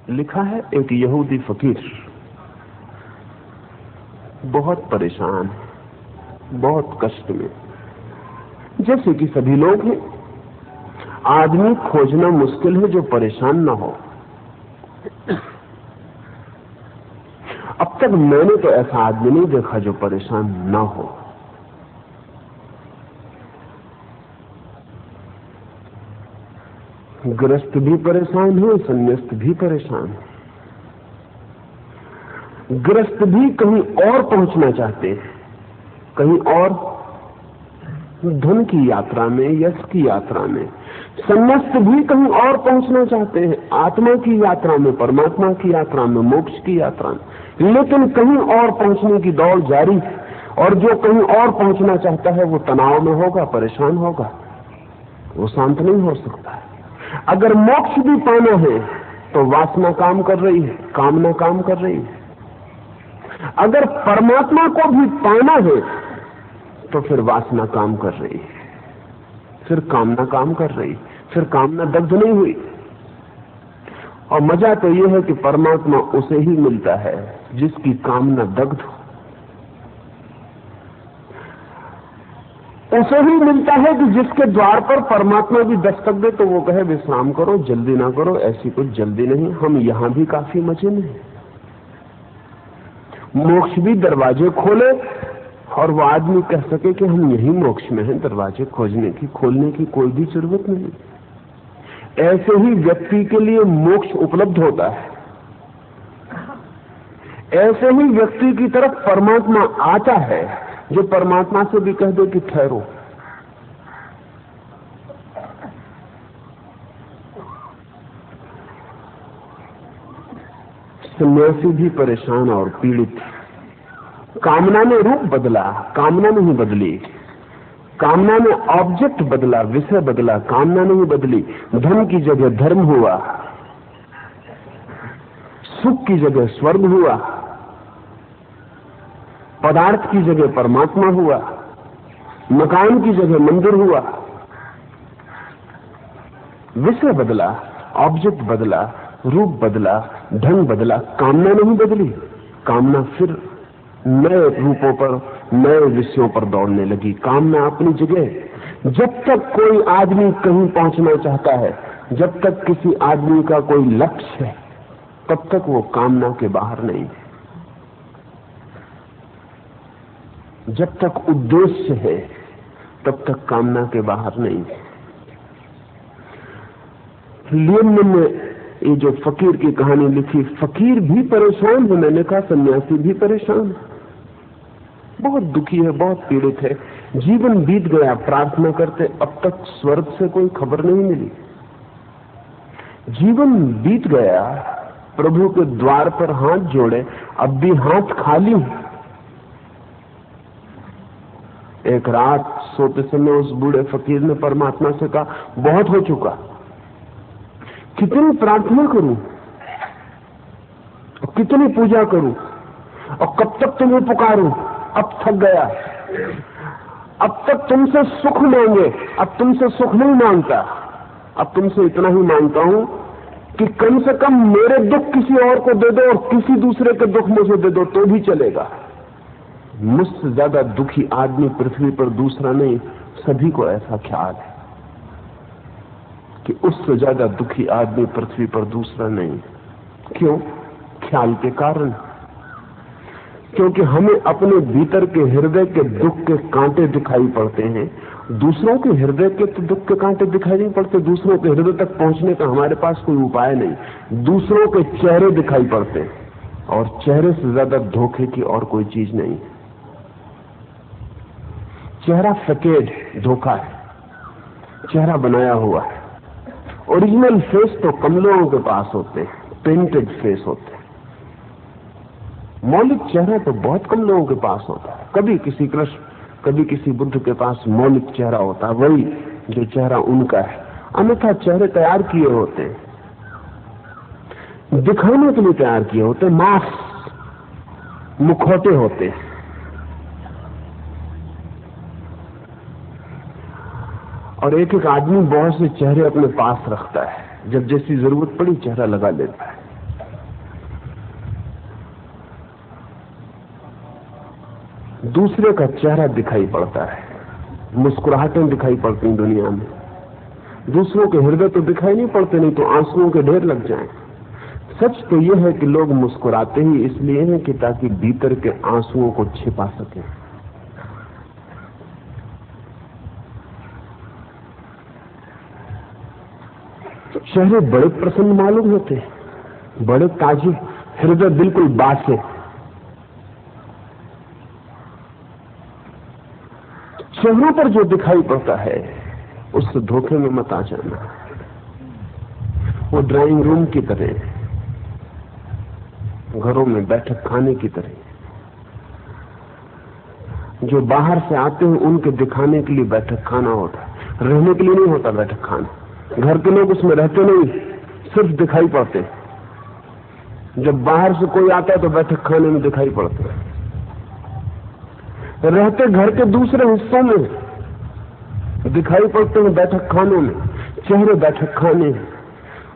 लिखा है एक यहूदी फकीर बहुत परेशान, बहुत कष्ट में, जैसे कि सभी लोग हैं। आदमी खोजना मुश्किल है जो परेशान ना हो। अब तक मैंने तो ऐसा आदमी नहीं देखा जो परेशान ना हो। गृहस्थ भी परेशान है, संन्यास्त भी परेशान है। गृहस्थ भी कहीं और पहुंचना चाहते हैं, कहीं और धन की यात्रा में, यश की यात्रा में। संन्यास्त भी कहीं और पहुंचना चाहते हैं, आत्मा की यात्रा में, परमात्मा की यात्रा में, मोक्ष की यात्रा में। लेकिन कहीं और पहुंचने की दौड़ जारी है, और जो कहीं और पहुंचना चाहता है वो तनाव में होगा, परेशान होगा, वो शांत नहीं हो सकता है। अगर मोक्ष भी पाना है तो वासना काम कर रही है, कामना काम कर रही है। अगर परमात्मा को भी पाना है तो फिर वासना काम कर रही है, फिर कामना काम कर रही, फिर कामना दग्ध नहीं हुई। और मजा तो यह है कि परमात्मा उसे ही मिलता है जिसकी कामना दग्ध हो। उसे ही मिलता है कि जिसके द्वार पर परमात्मा भी दस्तक दे तो वो कहे विश्राम करो, जल्दी ना करो, ऐसी कुछ जल्दी नहीं, हम यहां भी काफी मजे में हैं। मोक्ष भी दरवाजे खोले और वो आदमी कह सके कि हम यही मोक्ष में हैं, दरवाजे खोजने की, खोलने की कोई भी जरूरत नहीं। ऐसे ही व्यक्ति के लिए मोक्ष उपलब्ध होता है, ऐसे ही व्यक्ति की तरफ परमात्मा आता है जो परमात्मा से भी कह दे कि ठहरो। सन्यासी भी परेशान और पीड़ित। कामना ने रूप बदला, कामना नहीं बदली। कामना ने ऑब्जेक्ट बदला, विषय बदला, कामना नहीं बदली। धन की जगह धर्म हुआ, सुख की जगह स्वर्ग हुआ, पदार्थ की जगह परमात्मा हुआ, मकान की जगह मंदिर हुआ। विषय बदला, ऑब्जेक्ट बदला, रूप बदला, ढंग बदला, कामना नहीं बदली। कामना फिर नए रूपों पर, नए विषयों पर दौड़ने लगी। कामना अपनी जगह। जब तक कोई आदमी कहीं पहुंचना चाहता है, जब तक किसी आदमी का कोई लक्ष्य है, तब तक वो कामना के बाहर नहीं है। जब तक उद्देश्य है तब तक कामना के बाहर नहीं है। लियन ने ये जो फकीर की कहानी लिखी, फकीर भी परेशान है, मैंने कहा सन्यासी भी परेशान है, बहुत दुखी है, बहुत पीड़ित है। जीवन बीत गया प्रार्थना करते, अब तक स्वर्ग से कोई खबर नहीं मिली। जीवन बीत गया, प्रभु के द्वार पर हाथ जोड़े, अब भी हाथ खाली। एक रात सोते समय उस बूढ़े फकीर ने परमात्मा से कहा, बहुत हो चुका, कितनी प्रार्थना करूं, कितनी पूजा करूं, और कब तक तुम्हें पुकारूं, अब थक गया। अब तक तुमसे सुख मांगे, अब तुमसे सुख नहीं मांगता, अब तुमसे इतना ही मांगता हूं कि कम से कम मेरे दुख किसी और को दे दो और किसी दूसरे के दुख मुझे दे दो तो भी चलेगा। मुझसे ज्यादा दुखी आदमी पृथ्वी पर दूसरा नहीं। सभी को ऐसा ख्याल है कि उससे ज्यादा दुखी आदमी पृथ्वी पर दूसरा नहीं। क्यों? ख्याल के कारण। क्योंकि हमें अपने भीतर के हृदय के दुख के कांटे दिखाई पड़ते हैं, दूसरों के हृदय के तो दुख के कांटे दिखाई नहीं पड़ते। दूसरों के हृदय तक पहुंचने का हमारे पास कोई उपाय नहीं। दूसरों के चेहरे दिखाई पड़ते हैं, और चेहरे से ज्यादा धोखे की और कोई चीज नहीं। चेहरा फकेड धोखा है, चेहरा बनाया हुआ है। ओरिजिनल फेस तो कम लोगों के पास होते हैं, पेंटेड फेस होते हैं। मौलिक चेहरा तो बहुत कम लोगों के पास होता है। कभी किसी कृष्ण, कभी किसी बुद्ध के पास मौलिक चेहरा होता है, वही जो चेहरा उनका है। अन्यथा चेहरे तैयार किए होते हैं, दिखाने के लिए तैयार किए होते हैं, मास्क, मुखौटे होते हैं। और एक एक आदमी बहुत से चेहरे अपने पास रखता है, जब जैसी जरूरत पड़ी चेहरा लगा लेता है। दूसरे का चेहरा दिखाई पड़ता है, मुस्कुराहटें दिखाई पड़ती दुनिया में। दूसरों के हृदय तो दिखाई नहीं पड़ते, नहीं तो आंसुओं के ढेर लग जाएं। सच तो यह है कि लोग मुस्कुराते ही इसलिए हैं कि ताकि भीतर के आंसुओं को छिपा सकें। चेहरे बड़े प्रसन्न मालूम होते, बड़े ताजे, हृदय बिल्कुल बासे। चेहरों पर जो दिखाई पड़ता है उससे धोखे में मत आ जाना। वो ड्राइंग रूम की तरह, घरों में बैठक खाने की तरह, जो बाहर से आते हैं उनके दिखाने के लिए बैठक खाना होता है, रहने के लिए नहीं होता बैठक खाना। घर के लोग उसमें रहते नहीं, सिर्फ दिखाई पड़ते। जब बाहर से कोई आता है तो बैठक खाने में दिखाई पड़ते हैं। रहते घर के दूसरे हिस्सों में, दिखाई पड़ते हैं बैठक खानों में। चेहरे बैठक खाने।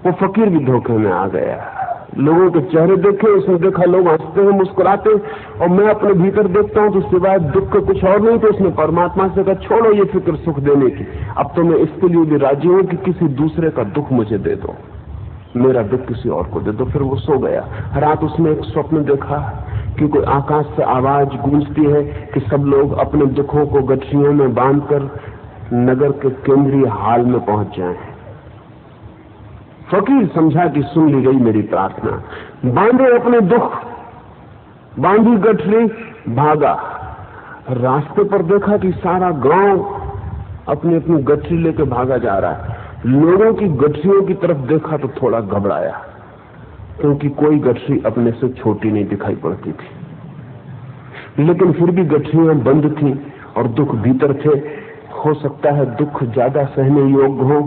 वो फकीर भी धोखे में आ गया। लोगों के चेहरे देखे, उसने देखा लोग हंसते हैं, मुस्कुराते, और मैं अपने भीतर देखता हूं तो सिवाय दुख के कुछ और नहीं। तो उसने परमात्मा से कहा, छोड़ो ये फिक्र सुख देने की, अब तो मैं इसके लिए भी राजी हूं कि किसी दूसरे का दुख मुझे दे दो, मेरा दुख किसी और को दे दो। फिर वो सो गया। रात उसने एक स्वप्न देखा कि कोई आकाश से आवाज गूंजती है कि सब लोग अपने दुखों को गठरियों में बांधकर नगर के केंद्रीय हाल में पहुंच जाएं। फकीर समझा कि सुन ली गई मेरी प्रार्थना, बांधे अपने दुख, बांधी गठरी, भागा। रास्ते पर देखा कि सारा गांव अपनी अपनी गठरी लेकर भागा जा रहा है। लोगों की गठरियों की तरफ देखा तो थोड़ा घबराया, क्योंकि कोई गठरी अपने से छोटी नहीं दिखाई पड़ती थी। लेकिन फिर भी गठरियां बंद थी और दुख भीतर थे। हो सकता है दुख ज्यादा सहने योग्य हो।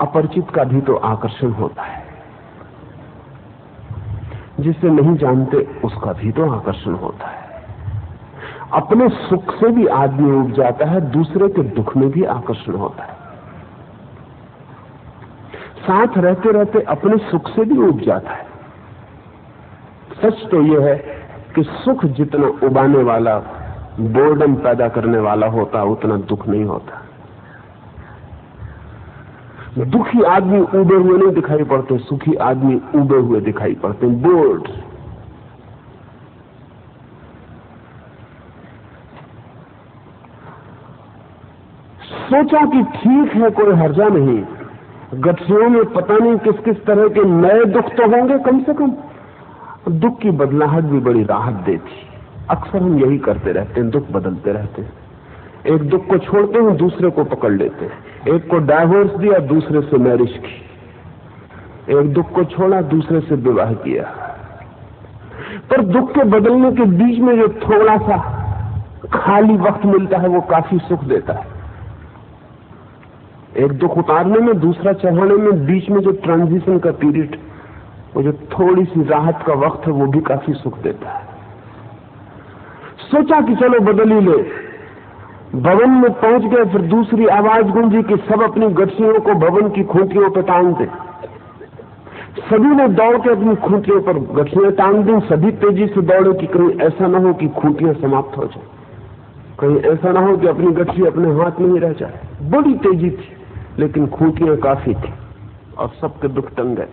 अपरिचित का भी तो आकर्षण होता है, जिसे नहीं जानते उसका भी तो आकर्षण होता है। अपने सुख से भी आदमी उब जाता है, दूसरे के दुख में भी आकर्षण होता है। साथ रहते रहते अपने सुख से भी उब जाता है। सच तो यह है कि सुख जितना उबाने वाला, बोर्डम पैदा करने वाला होता, उतना दुख नहीं होता। दुखी आदमी उबे हुए नहीं दिखाई पड़ते, सुखी आदमी उबे हुए दिखाई पड़ते, बोर्ड। सोचा कि ठीक है, कोई हर्जा नहीं। गठरियों में पता नहीं किस किस तरह के नए दुख तो होंगे, कम से कम दुख की बदलाहट भी बड़ी राहत देती। अक्सर हम यही करते रहते हैं, दुख बदलते रहते हैं। एक दुख को छोड़ते हैं, दूसरे को पकड़ लेते हैं। एक को डाइवोर्स दिया, दूसरे से मैरिज की। एक दुख को छोड़ा, दूसरे से विवाह किया। पर दुख के बदलने के बीच में जो थोड़ा सा खाली वक्त मिलता है वो काफी सुख देता है। एक दुख उतारने में, दूसरा चढ़ाने में बीच में जो ट्रांजिशन का पीरियड, वो जो थोड़ी सी राहत का वक्त है, वो भी काफी सुख देता है। सोचा कि चलो बदल ही ले। भवन में पहुंच गए, फिर दूसरी आवाज गूंजी कि सब अपनी गठरियों को भवन की खूंटियों पर टांग दे। सभी ने दौड़ के अपनी खूंटियों पर गठरियां टांग दी। सभी तेजी से दौड़े कि कहीं ऐसा ना हो कि खूंटियां समाप्त हो जाए, कहीं ऐसा ना हो कि अपनी गठरी अपने हाथ में ही रह जाए। बड़ी तेजी थी, लेकिन खूंटियां काफी थी और सबके दुख टंग गए।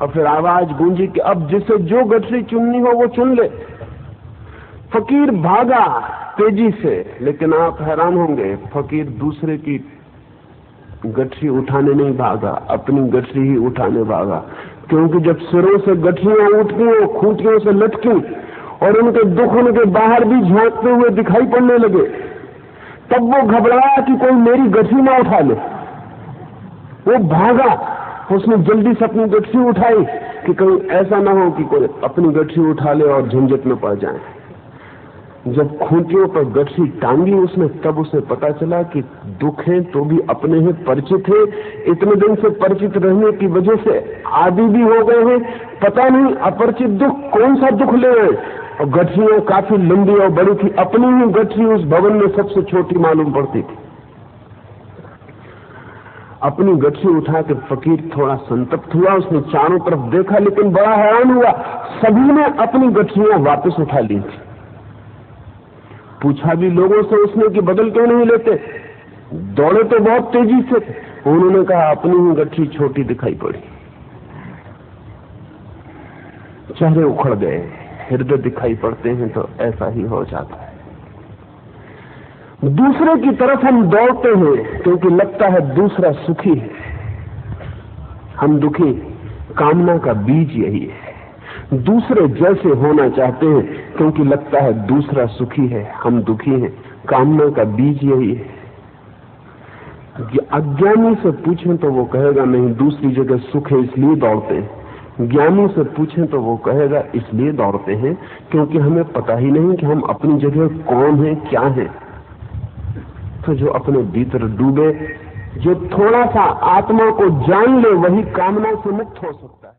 और फिर आवाज गूंजी कि अब जिसे जो गठरी चुननी हो वो चुन ले। फकीर भागा तेजी से, लेकिन आप हैरान होंगे, फकीर दूसरे की गठरी उठाने नहीं भागा, अपनी गठरी ही उठाने भागा। क्योंकि जब सिरों से गठरियां उठती और खूंटियों से लटकी और उनके दुख उनके बाहर भी झांकते हुए दिखाई पड़ने लगे, तब वो घबराया कि कोई मेरी गठरी ना उठा ले। वो भागा, उसने जल्दी से अपनी गठरी उठाई कि कहीं ऐसा ना हो कि कोई अपनी गठरी उठा ले और झंझट में पड़ जाए। जब खूंटियों पर गठरी टांगी उसने, तब उसे पता चला कि दुख है तो भी अपने ही परिचित है। इतने दिन से परिचित रहने की वजह से आदी भी हो गए हैं। पता नहीं अपरिचित दुख कौन सा दुख ले आए। और गठरियां काफी लंबी और बड़ी थी। अपनी ही गठरी उस भवन में सबसे छोटी मालूम पड़ती थी। अपनी गठरी उठा के फकीर थोड़ा संतप्त हुआ, उसने चारों तरफ देखा लेकिन बड़ा हैरान हुआ, सभी ने अपनी गठरियां वापस उठा ली थी। पूछा भी लोगों से उसने कि बदल क्यों नहीं लेते, दौड़े तो बहुत तेजी से थे। उन्होंने कहा अपनी ही गठरी छोटी दिखाई पड़ी। चेहरे उखड़ गए, हृदय दिखाई पड़ते हैं तो ऐसा ही हो जाता है। दूसरे की तरफ हम दौड़ते हैं क्योंकि लगता है दूसरा सुखी है, हम दुखी। कामना का बीज यही है, दूसरे जैसे होना चाहते हैं क्योंकि लगता है दूसरा सुखी है, हम दुखी हैं। कामना का बीज यही है। अज्ञानी से पूछें तो वो कहेगा नहीं, दूसरी जगह सुख है इसलिए दौड़ते हैं। ज्ञानी से पूछें तो वो कहेगा इसलिए दौड़ते हैं क्योंकि हमें पता ही नहीं कि हम अपनी जगह कौन है, क्या है। तो जो अपने भीतर डूबे, जो थोड़ा सा आत्मा को जान ले, वही कामना से मुक्त हो सकता है।